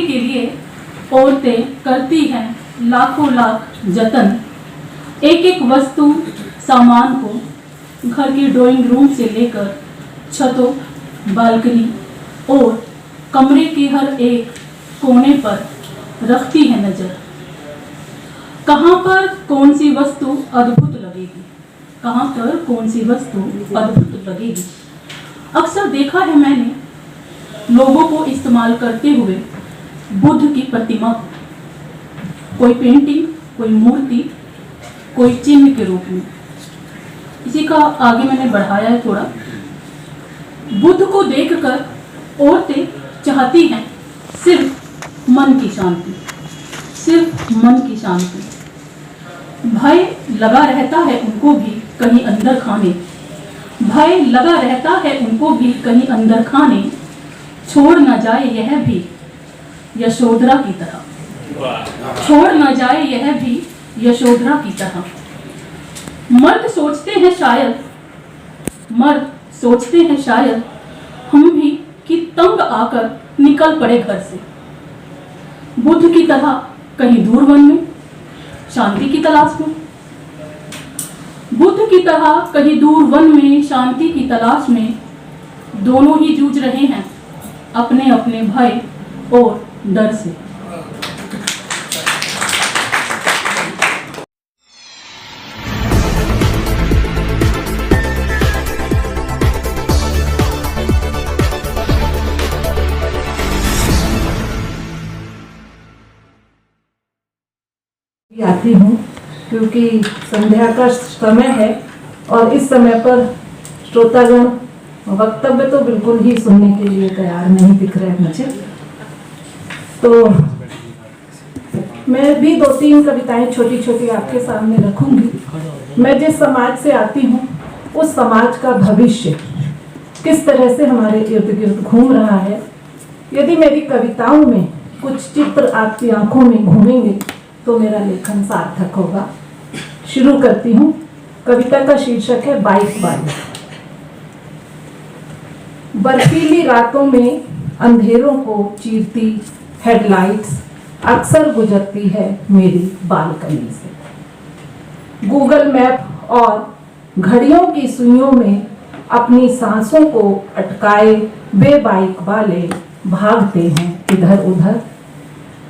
के लिए औरतें करती हैं लाखों लाख जतन। एक एक वस्तु सामान को घर की ड्राइंग रूम से लेकर छतों, बालकनी और कमरे के हर एक कोने पर रखती है नजर। कहाँ पर कौन सी वस्तु अद्भुत लगेगी, कहाँ पर कौन सी वस्तु अद्भुत लगेगी। अक्सर देखा है मैंने लोगों को इस्तेमाल करते हुए बुद्ध की प्रतिमा, कोई पेंटिंग, कोई मूर्ति, कोई चिन्ह के रूप में। इसी का आगे मैंने बढ़ाया है थोड़ा। बुद्ध को देखकर औरतें चाहती हैं सिर्फ मन की शांति, सिर्फ मन की शांति। भय लगा रहता है उनको भी कहीं अंदर खाने, भय लगा रहता है उनको भी कहीं अंदर खाने। छोड़ न जाए यह भी यशोधरा की तरह, छोड़ न जाए यह भी यशोधरा की तरह। मर्द सोचते हैं शायद, मर्द सोचते हैं शायद हम भी कि तंग आकर निकल पड़े घर से, बुद्ध की तरह कहीं दूर वन में शांति की तलाश में। बुद्ध की तरह कहीं दूर वन में शांति की तलाश में दोनों ही जूझ रहे हैं अपने अपने भय और डर से। आती हूँ क्योंकि संध्या का समय है और इस समय पर श्रोतागण वक्तव्य तो बिल्कुल ही सुनने के लिए तैयार नहीं दिख रहे मुझे। तो मैं भी 2-3 कविताएं छोटी छोटी आपके सामने रखूंगी। मैं जिस समाज से आती हूँ उस समाज का भविष्य किस तरह से हमारे इर्द गिर्द घूम रहा है, यदि मेरी कविताओं में कुछ चित्र आपकी आंखों में घूमेंगे तो मेरा लेखन सार्थक होगा। शुरू करती हूँ। कविता का शीर्षक है बाइक वाली। बर्फीली रातों में अंधेरों को चीरती हेडलाइट्स अक्सर गुजरती है मेरी बालकनी से। गूगल मैप और घड़ियों की सुइयों में अपनी सांसों को अटकाए वे बाइक वाले भागते हैं इधर उधर।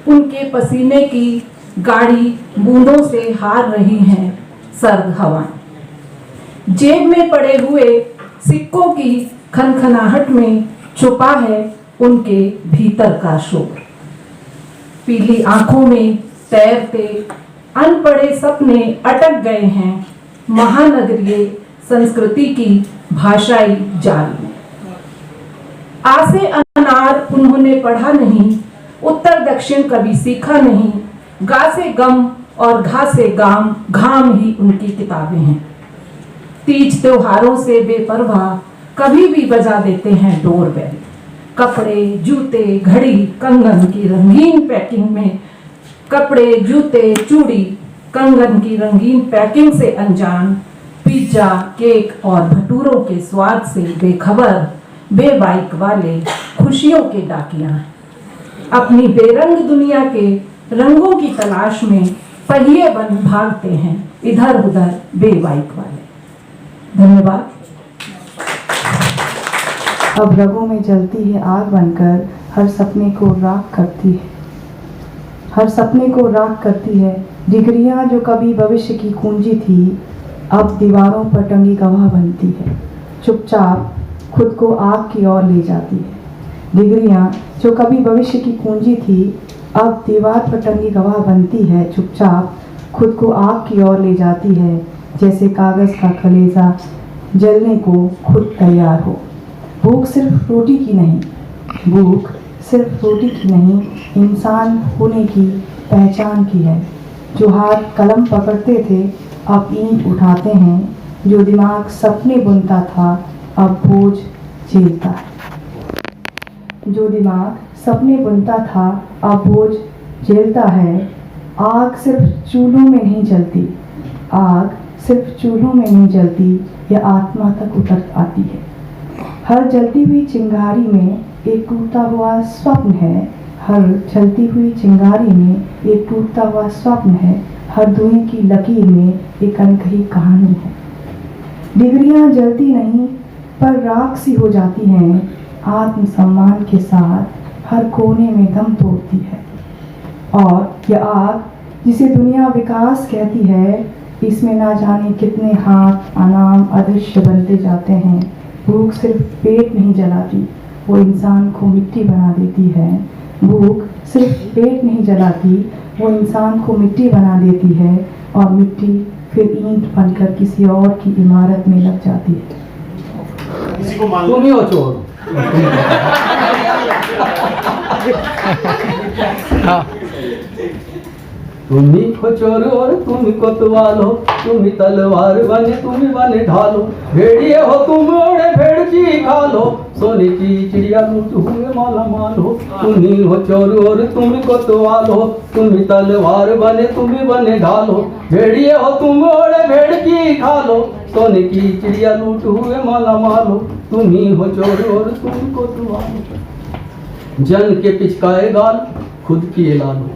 उनके पसीने की गाड़ी बूंदों से हार रही हैं सर्द हवाएं। जेब में पड़े हुए सिक्कों की खनखनाहट में छुपा है उनके भीतर का शोर। पीली आंखों में तैरते अनपढ़े सपने अटक गए हैं महानगरीय संस्कृति की भाषाई जाल में। आ से अनार उन्होंने पढ़ा नहीं, उत्तर दक्षिण कभी सीखा नहीं। गा से गम और घा से गाम घाम ही उनकी किताबें हैं। तीज त्योहारों से बेपरवाह कभी भी बजा देते हैं डोरबेल। कपड़े, जूते, घड़ी, कंगन की रंगीन पैकिंग में, कपड़े, जूते, चूड़ी, कंगन की रंगीन पैकिंग से अनजान, पिज्जा, केक और भटूरों के स्वाद से बेखबर वे बाइक वाले खुशियों के डाकियां हैं। अपनी बेरंग दुनिया के रंगों की तलाश में पहिए बन भागते हैं इधर उधर बे बाइक वाले। धन्यवाद। अब रगों में जलती है आग बनकर, हर सपने को राख करती है, हर सपने को राख करती है। डिग्रियां जो कभी भविष्य की कुंजी थी अब दीवारों पर टंगी गवाह बनती है, चुपचाप खुद को आग की ओर ले जाती है। डिग्रियां जो कभी भविष्य की कुंजी थी अब दीवार पर टंगी गवाह बनती है, चुपचाप खुद को आग की ओर ले जाती है। जैसे कागज का कलेजा जलने को खुद तैयार हो। भूख सिर्फ रोटी की नहीं, भूख सिर्फ रोटी की नहीं, इंसान होने की पहचान की है। जो हाथ कलम पकड़ते थे अब ईंट उठाते हैं, जो दिमाग सपने बुनता था अब बोझ झेलता है। जो दिमाग सपने बुनता था अब बोझ झेलता है। आग सिर्फ चूल्हों में नहीं जलती, आग सिर्फ चूल्हों में नहीं जलती, यह आत्मा तक उतर आती है। हर जलती हुई चिंगारी में एक टूटा हुआ स्वप्न है, हर जलती हुई चिंगारी में एक टूटता हुआ स्वप्न है, हर धुएं की लकीर में एक अनकही कहानी है। डिग्रियां जलती नहीं पर राख सी हो जाती हैं, आत्मसम्मान के साथ हर कोने में दम तोड़ती है। और यह आग जिसे दुनिया विकास कहती है, इसमें ना जाने कितने हाथ अनाम अदृश्य बनते जाते हैं। भूख सिर्फ पेट नहीं जलाती, वो इंसान को मिट्टी बना देती है। भूख सिर्फ पेट नहीं जलाती, वो इंसान को मिट्टी बना देती है, और मिट्टी फिर ईंट बनकर किसी और की इमारत में लग जाती है। किसी को मान तुम ही हो चोर। तुम ही हो चोर और तुम ही कोतवाल हो, तुम ही तलवार बने तुम ही बने ढालो। भेड़िए हो तुम ओढ़े भेड़ की खालो, सोने की चिड़िया लूट हुए माला माल हो। तुम ही हो चोर और तुम ही कोतवाल हो, तुम ही तलवार बने तुम ही बने ढालो। भेड़िए हो तुम ओढ़े भेड़ की खालो, सोने की चिड़िया लूट हुए माला माल हो। तुम ही हो चोर और तुम ही कोतवाल हो। जन के पिचकाए गाल खुद किए लाल हो,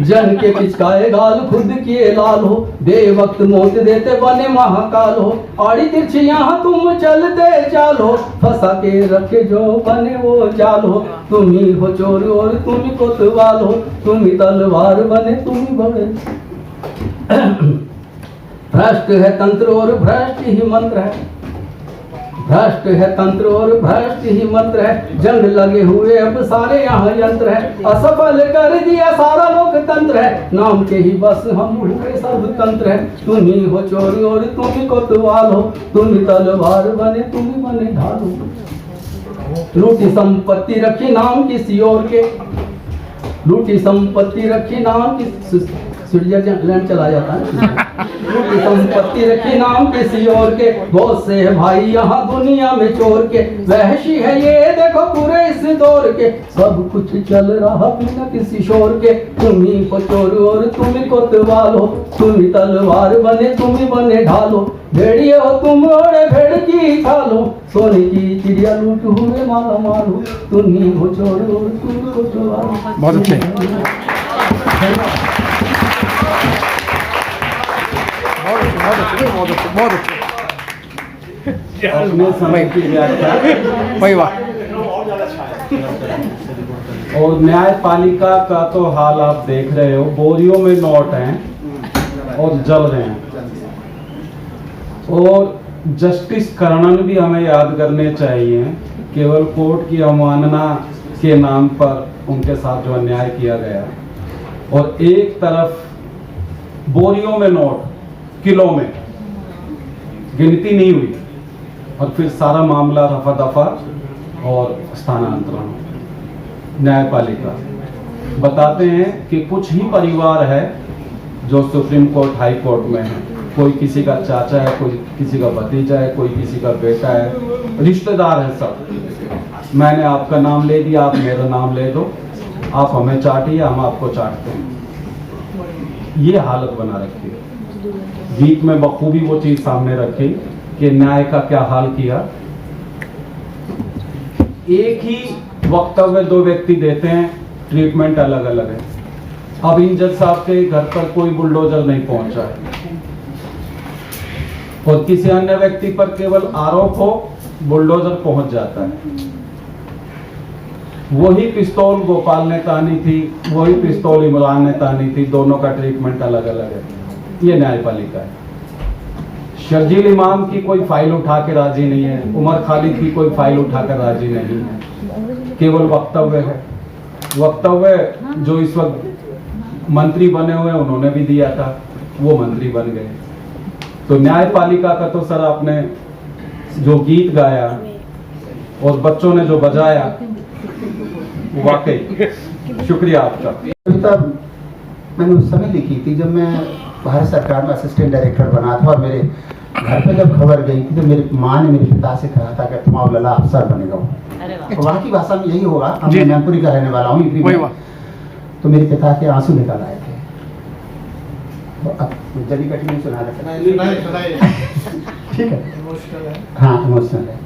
जन के पिचकाए गाल खुद किए लाल हो। दे वक्त मौत देते बने महाकाल हो, आड़ी तिरछी यहाँ तुम चलते चालो। फंसा के रखे जो बने वो चाल हो। तुम ही हो चोर और तुम ही कोतवाल हो, तुम ही तलवार बने तुम ही बड़े। भ्रष्ट है तंत्र और भ्रष्ट ही मंत्र है, भ्रष्ट है तंत्र और भ्रष्ट ही मंत्र है। जंग लगे हुए अब सारे यहाँ यंत्र है, असफल कर दिया सारा लोकतंत्र है। नाम के ही बस हम हुए सब तंत्र है। तुम ही हो चोर और तुम ही कोतवाल हो, तुम ही तलवार बने तुम ही बने ढाल हो। लूटी संपत्ति रखी नाम किसी और के, लूटी संपत्ति रखी नाम की स्विट्जरलैंड चला जाता है। लूटी संपत्ति रखी नाम किसी और के, बहुत से है भाई यहाँ दुनिया में चोर के। वहशी है ये देखो पूरे इस दौर के, सब कुछ चल रहा बिना किसी शोर के। तुम ही हो चोर और तुम ही कोतवाल हो, तुम ही तलवार बने तुम ही बने ढालो। भेड़िए हो तुम ओढ़े भेड़ की खालो, सोने की चिड़िया लूट हुए माला माल हो। तुम ही हो चोर और तुम ही कोतवाल हो। बहुत अच्छे, बहुत अच्छे। अपने समय की व्याख्या भाई वाह। और न्यायपालिका का तो हाल आप देख रहे हो, बोरियों में नोट हैं और जल रहे हैं। और जस्टिस कर्णन भी हमें याद करने चाहिए, केवल कोर्ट की अवमानना के नाम पर उनके साथ जो अन्याय किया गया। और एक तरफ बोरियों में नोट, किलो में गिनती नहीं हुई, और फिर सारा मामला रफा दफा और स्थानांतरण। न्यायपालिका बताते हैं कि कुछ ही परिवार है जो सुप्रीम कोर्ट हाई कोर्ट में है। कोई किसी का चाचा है, कोई किसी का भतीजा है, कोई किसी का बेटा है, रिश्तेदार है सब। मैंने आपका नाम ले दिया, आप मेरा नाम ले दो, आप हमें चाटिए, हम आपको चाटते हैं। ये हालत बना रखी है। गीत में बखूबी वो चीज सामने रखी कि न्याय का क्या हाल किया। एक ही वक्तव्य दो व्यक्ति देते हैं, ट्रीटमेंट अलग अलग है। अब इन जज साहब के घर पर कोई बुलडोजर नहीं पहुंचा है, और किसी अन्य व्यक्ति पर केवल आरोप हो, बुलडोजर पहुंच जाता है। वही पिस्तौल गोपाल ने तानी थी, वही पिस्तौल इमरान ने तानी थी, दोनों का ट्रीटमेंट अलग अलग है। ये न्यायपालिका है। शर्जील इमाम की कोई फाइल उठा के राजी नहीं है, उमर खालिद की कोई फाइल उठाकर राजी नहीं है, केवल वक्तव्य है। वक्तव्य जो इस वक्त मंत्री बने हुए उन्होंने भी दिया था, वो मंत्री बन गए। तो न्यायपालिका का तो सर आपने जो गीत गाया और बच्चों ने जो बजाया, वाकई शुक्रिया आपका। कविता मैंने उस समय लिखी थी जब मैं भारत सरकार में असिस्टेंट डायरेक्टर बना था, और मेरे घर पे जब खबर गई थी तो मेरी माँ ने मेरे पिता से कहा था कि तुम लला अफसर बनेगा। तो वहाँ की भाषा में यही होगा, मैं मैनपुरी का रहने वाला हूँ। तो मेरे पिता के आंसू निकल आए थे। तो अब जल्दी कटी नहीं सुना रहे, ठीक है? हाँ, इमोशनल है।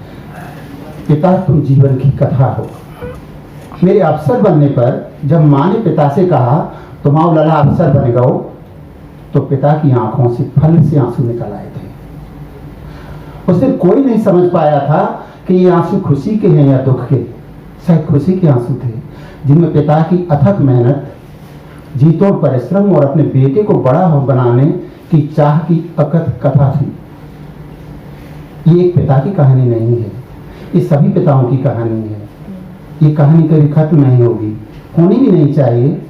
पिता तुम जीवन की कथा हो, मेरे अफसर बनने पर जब माँ ने पिता से कहा तुम्हारा लला अफसर बनेगा, तो पिता की आंखों से फल से आंसू निकल आए थे। उसे कोई नहीं समझ पाया था कि ये आंसू खुशी के हैं या दुख के। शायद खुशी के आंसू थे, जिनमें पिता की अथक मेहनत, जीतोड़ परिश्रम और अपने बेटे को बड़ा बनाने की चाह की अकथ कथा थी। ये एक पिता की कहानी नहीं है, ये सभी पिताओं की कहानी है। ये कहानी कभी खत्म नहीं होगी, होनी भी नहीं चाहिए।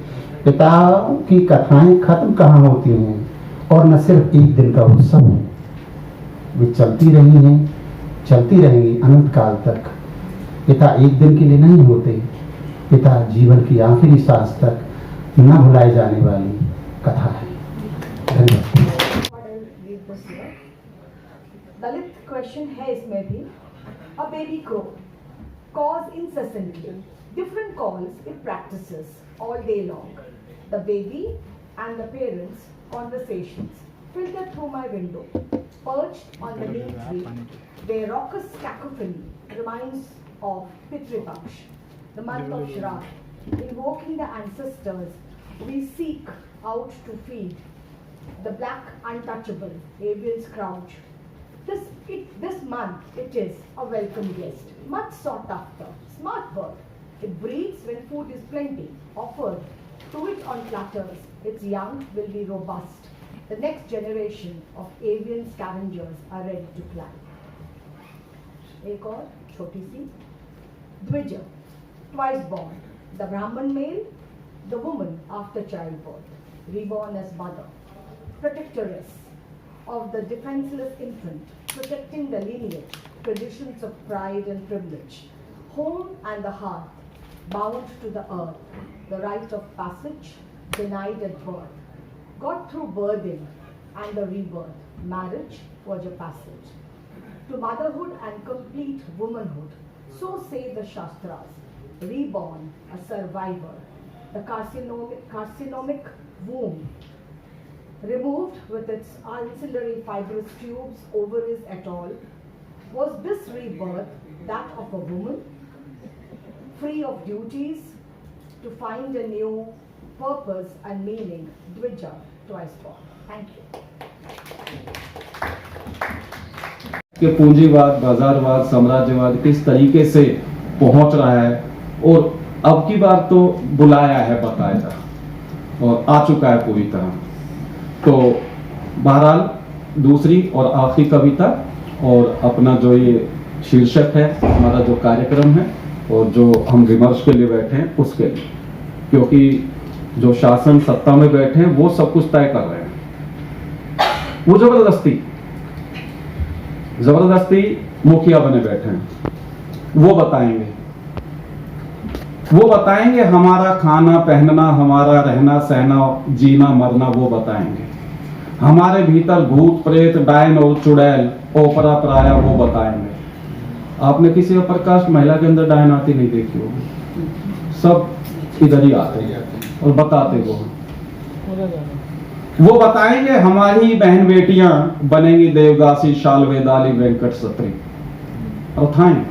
पिताओं की कथाएं खत्म कहाँ होती हैं, और न सिर्फ एक दिन का उत्सव है, वे चलती रही हैं, चलती रहेंगी अनंत काल तक। पिता एक दिन के लिए नहीं होते, पिता जीवन की आखिरी सांस तक न भुलाए जाने वाली कथा है। धन्यवाद। दलित क्वेश्चन है इसमें भी। A baby crow caws incessantly. Different calls it practices all day long. The baby and the parents' conversations filter through my window. Perched on the neem tree, their raucous cacophony reminds of Pitri Paksh, the month of Shraddh. Invoking the ancestors, we seek out to feed the black untouchable avians crouch. This month it is a welcome guest, much sought after, smart bird. It breeds when food is plenty, offered to it on platters. Its young will be robust. The next generation of avian scavengers are ready to climb. एक और छोटी सी Dvija, twice born, the Brahman male, the woman after childbirth, reborn as mother, protectoress of the defenseless infant, protecting the lineage, traditions of pride and privilege, home and the hearth, bound to the earth, the rite of passage, denied at birth, got through birthing and the rebirth, marriage was a passage to motherhood and complete womanhood. So say the Shastras, reborn, a survivor, the carcinomic womb, removed with its ancillary fibrous tubes, ovaries et al. Was this rebirth that of a woman, free of duties, to find a new purpose and meaning? Dvija, twice born. Thank you. कि पूंजीवाद, बाजारवाद, साम्राज्यवाद किस तरीके से पहुंच रहा है, और अब की बार तो बुलाया है बाकायदा और आ चुका है पूरी तरह। तो बहरहाल दूसरी और आखिरी कविता, और अपना जो ये शीर्षक है, हमारा जो कार्यक्रम है और जो हम विमर्श के लिए बैठे हैं उसके लिए, क्योंकि जो शासन सत्ता में बैठे हैं वो सब कुछ तय कर रहे हैं। वो जबरदस्ती मुखिया बने बैठे हैं। वो बताएंगे हमारा खाना पहनना, हमारा रहना सहना, जीना मरना, वो बताएंगे। हमारे भीतर भूत प्रेत, डायन और चुड़ैल, ओपरा पराया, वो बताएंगे। आपने किसी अपर कास्ट महिला के अंदर डायन आती नहीं देखी होगी, सब इधर ही आते हैं और बताते वो बताएंगे हमारी बहन बेटियां बनेंगी देवदासी, शाल वेदाली, वेंकट सत्री। प्रथाएं,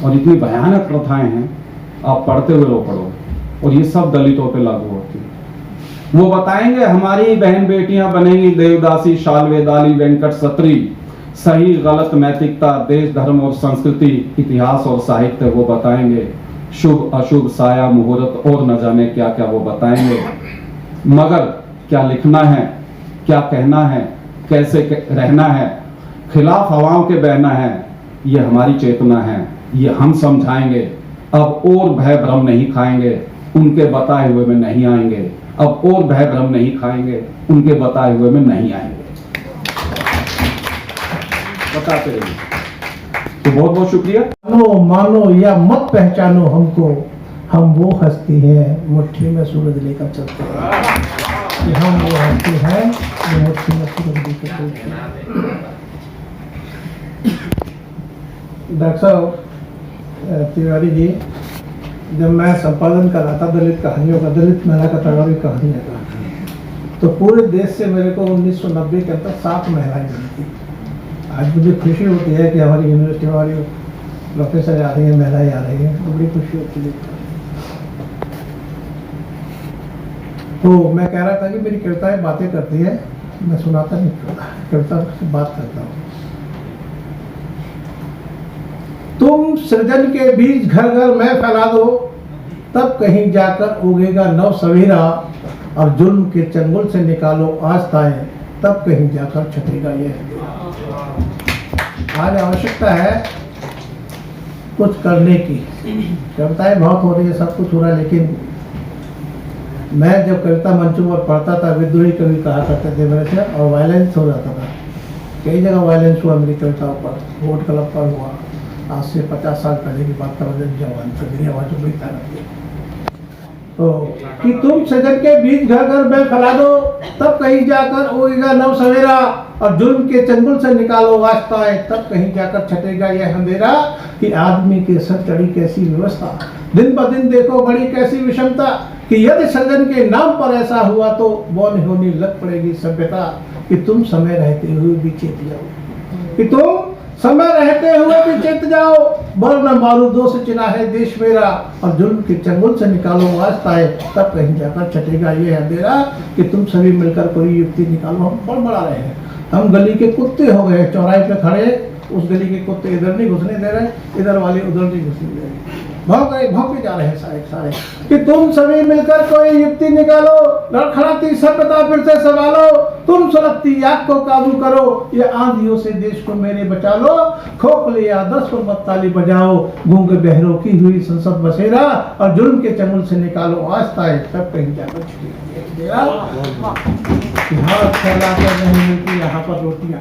और इतनी भयानक प्रथाएं हैं, आप पढ़ते हुए लो पढ़ो, और ये सब दलितों पे लागू होती है। वो बताएंगे हमारी बहन बेटियां बनेंगी देवदासी, शाल वेदाली, वेंकट सत्री। सही गलत नैतिकता, देश धर्म और संस्कृति, इतिहास और साहित्य वो बताएंगे। शुभ अशुभ, साया मुहूर्त और न जाने क्या क्या वो बताएंगे। मगर क्या लिखना है, क्या कहना है, कैसे रहना है, खिलाफ हवाओं के बहना है, ये हमारी चेतना है, ये हम समझाएंगे। अब और भय भ्रम नहीं खाएंगे, उनके बताए हुए में नहीं आएंगे। अब और भय भ्रम नहीं खाएंगे, उनके बताए हुए में नहीं आएंगे। बताते रहिए। तो बहुत बहुत शुक्रिया। मानो या मत पहचानो हमको, हम वो हस्ती हैं मुट्ठी में सूरज लेकर चलते हैं। कि हम वो हस्ती हैं जो मुट्ठी में सूरज लेकर चलते हैं। डॉक्टर साहब तिवारी जी, जब मैं संपादन कर रहा था दलित कहानियों का, दलित महिला कथावारी कहानियों का, तो पूरे देश से मेरे को 1990 के अंदर 7 महिलाएं मिली थी। आज मुझे खुशी होती है कि हमारी यूनिवर्सिटी वाली प्रोफेसर आ रही है, महिलाएं आ रही है, बड़ी खुशी होती है। तो मैं कह रहा था कि मेरी कविताएं बातें करती है, मैं सुनाता नहीं, कविता से बात करता हूँ। तुम सृजन के बीज घर घर में फैला दो, तब कहीं जाकर उगेगा नव सवेरा, और जुल्म के चंगुल से निकालो आस्थाएं, तब कहीं जाकर छटेगा यह। आज आवश्यकता है कुछ करने की। कविताएं बहुत हो रही है, सब कुछ हो रहा है, लेकिन मैं जब कविता मंचों पर पढ़ता था, विद्रोही कवि कहा करते थे मेरे से, और वायलेंस हो जाता था। कई जगह वायलेंस हुआ मेरी कविताओं पर, वोट क्लब पर हुआ। आज से 50 साल पहले की बात कर रहे, जवान सदरी आवाज बड़ी ताकत है। तो कि तुम सजन के बीच घर घर में फैला दो, तब कहीं जाकर उगेगा नव सवेरा, और जुल्म के चंगुल से निकालो वास्ताएं, तब कहीं जाकर छटेगा यह अंधेरा। कि आदमी के सर चढ़ी कैसी व्यवस्था, दिन ब दिन देखो बड़ी कैसी विषमता, कि यदि सृजन के नाम पर ऐसा हुआ तो बौन होनी लग पड़ेगी सभ्यता। कि तुम समय रहते हुए भी चेत जाओ, कि तुम समय रहते हुए भी चेत जाओ, वरना बारूदों से चिना है देश मेरा, और जुल्म के चंगुल से निकालो वास्ताएं, तब कहीं जाकर छटेगा ये अंधेरा। कि तुम सभी मिलकर कोई युक्ति निकालो। हम बड़ा रहे हैं, हम गली के कुत्ते हो गए, चौराहे पे खड़े, उस गली के कुत्ते इधर नहीं घुसने दे रहे, इधर वाले उधर नहीं घुसने दे रहे, भौंके जा रहे हैं सारे। कि तुम सभी मिलकर कोई युक्ति निकालो, लड़खड़ाती सभ्यता फिर से संभालो, तुम सुलगती आग को काबू करो, ये आंधियों से देश को मेरे बचा लो। खोखले आदर्श पर मत ताली बजाओ, गूंगे बहरों की हुई संसद बसेरा, और जुल्म के चंगुल से निकालो आस्थाएं, तब कहीं जाकर छुटेगा। हाथ फैलाकर नहीं मिलती यहाँ पर रोटियां,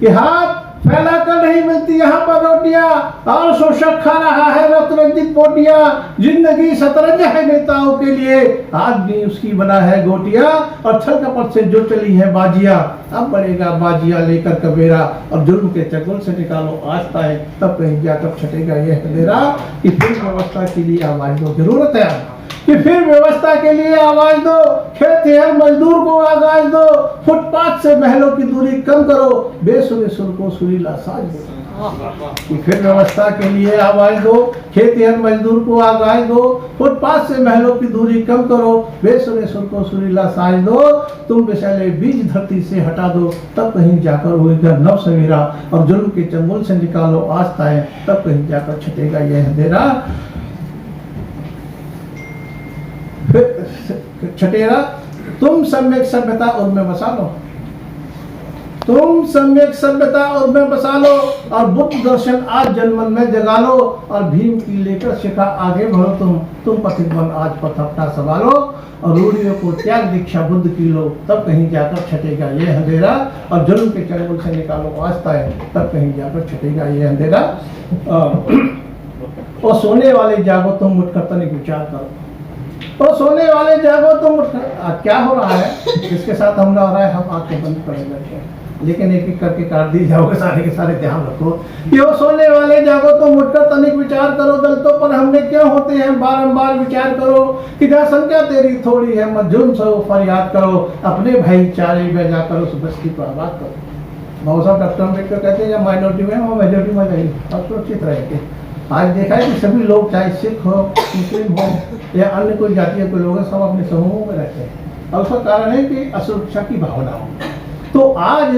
कि हाथ फैलाकर नहीं मिलती यहाँ पर रोटियां, और शोषक खा रहा है रक्त रंजित बोटियां। जिंदगी शतरंज है नेताओं के लिए, आदमी उसकी बना है गोटियां, और छल कपट से जो चली है बाजिया, अब बढ़ेगा बाजिया लेकर कबेरा, और जुल्म के चंगुल से निकालो आस्थाएं, तब कहीं जाकर छटेगा यह अंधेरा। कि फिर व्यवस्था के लिए आवाज दो, जरूरत है कि फिर व्यवस्था के लिए आवाज दो, खेत हर मजदूर को आगाज दो, फुटपाथ से महलों की दूरी कम करो, बेसुरे सुर को सुरीला साज दो। कि फिर व्यवस्था के लिए आवाज दो, खेत हर मजदूर को आगाज दो, फुटपाथ से महलों की दूरी कम करो, बेसुरे सुर को सुरीला साज दो। तुम विषैले बीज धरती से हटा दो, तब कहीं जाकर होगा नव सवेरा, और जुल्म के चंगुल से निकालो आस्थाएं, तब कहीं जाकर छटेगा यह अंधेरा। छटेरा, तुम सम्यक सभ्यता उनमें बसा लो, तुम सम्यक सभ्यता उनमें बसा लो, और बुद्ध दर्शन आज जनमन में जगा लो, और भीम की लेकर शिखा आगे बढ़ो। तुम पथिक बन आज पथ अपना संभालो, और रूढ़ियों को त्याग दीक्षा बुद्ध की लो, तब कहीं जाकर छटेगा ये अंधेरा, और जुल्म के चंगुल से निकालो आस्थाएं, तब कहीं जाकर छटेगा ये अंधेरा। और सोने वाले जागो तुम उठकर तनिक विचार करो, तो सोने वाले जागो तुम क्या हो रहा है, इसके साथ हमला हो रहा है, हम आंखें बंद कर बैठे हैं, लेकिन एक एक करके काट दी जाओगे सारे के सारे। ध्यान रखो कि वो सोने वाले जागो तुम उठकर तनिक विचार करो, दलितों पर हमले क्यों होते हैं बारंबार विचार करो। कि जनसंख्या तेरी थोड़ी है मत जुल्म से फरियाद करो, अपने भाईचारे में जाकर उस बस्ती को आबाद करो। बहुत सारे डॉक्टर कहते हैं या माइनॉरिटी में वो मेजोरिटी में जाइए, और सुरक्षित रहेंगे। आज देखा है कि सभी लोग, चाहे सिख हो, मुस्लिम हो, या अन्य कोई जातीय कोई लोग, सब अपने समूहों में रहते हैं, और उसका कारण है कि असुरक्षा की भावना हो। तो आज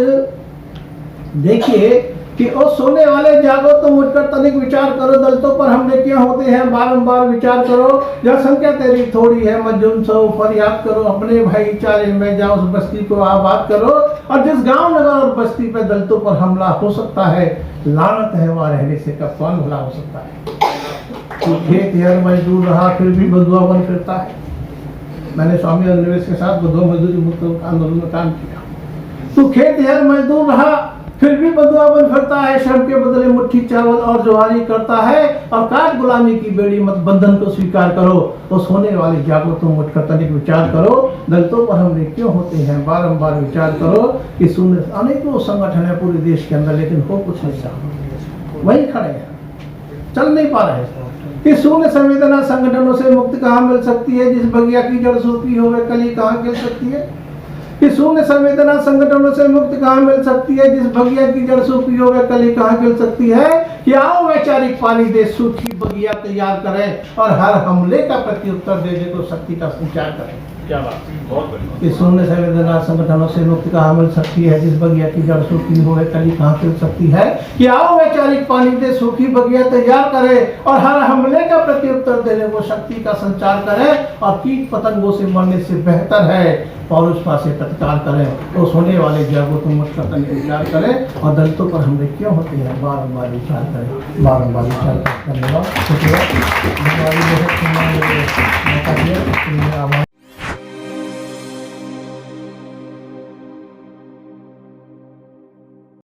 देखिए कि ओ सोने वाले जागो तुम उठकर तनिक विचार करो, दलितों पर हमले क्यों होते हैं बारंबार विचार करो। जनसंख्या तेरी थोड़ी है मत जुल्म से फरियाद करो, अपने भाईचारे में जाओ उस बस्ती को आबाद करो। और जिस गांव नगर और बस्ती पे दलितों पर हमला हो सकता है, लानत है वहाँ रहने से कब कौन भला हो सकता है। तो खेत हर मजदूर रहा फिर भी बंधुआ बन फिरता है। मैंने स्वामी अग्निवेश के साथ बंधुआ मजदूरी मुक्त आंदोलन में काम किया। तो खेत हर मजदूर रहा फिर भी बंधुआ बन फिरता है, श्रम के बदले मुट्ठी चावल और जुआरी करता है। और काट गुलामी की बेड़ी मत बंधन को स्वीकार करो, तो सोने वाले जागो तुम उठकर तनिक विचार करो। दलितों पर हमले क्यों होते हैं बारंबार विचार करो। कि सुन अनेकों संगठन है पूरे देश के अंदर, लेकिन हो कुछ नहीं रहा, वही खड़े हैं, चल नहीं पा रहे। कि शून्य संवेदना संगठनों से मुक्ति कहाँ मिल सकती है, जिस बगिया की जड़ सूखी हो वह कली कहाँ खिल सकती है। कि शून्य संवेदना संगठनों से मुक्ति कहाँ मिल सकती है, जिस बगिया की जड़ सूखी हो वह कली कहाँ खिल सकती है। कि आओ वैचारिक पानी दे, सूखी बगिया तैयार करें और हर हमले का प्रत्युत्तर देने को शक्ति का संचार करें। क्या बात, बहुत बढ़िया। इस शून्य संवेदना संगठनों से मुक्ति का अमल शक्ति है, जिस बगिया की जड़ सूखी हो है कली कहाँ खिल सकती है। कि आओ वैचारिक पानी दे, सूखी बगिया तैयार करें और हर हमले का प्रत्युत्तर देने को शक्ति का संचार करें। और कीट पतंगों से मरने से बेहतर है पौरुषता से प्रतिकार करें। तो सोने वाले जड़ को तुम मत विचार करें और दलितों पर हमले क्यों होते हैं बारंबार विचार करें, बारंबार विचार करें। धन्यवाद।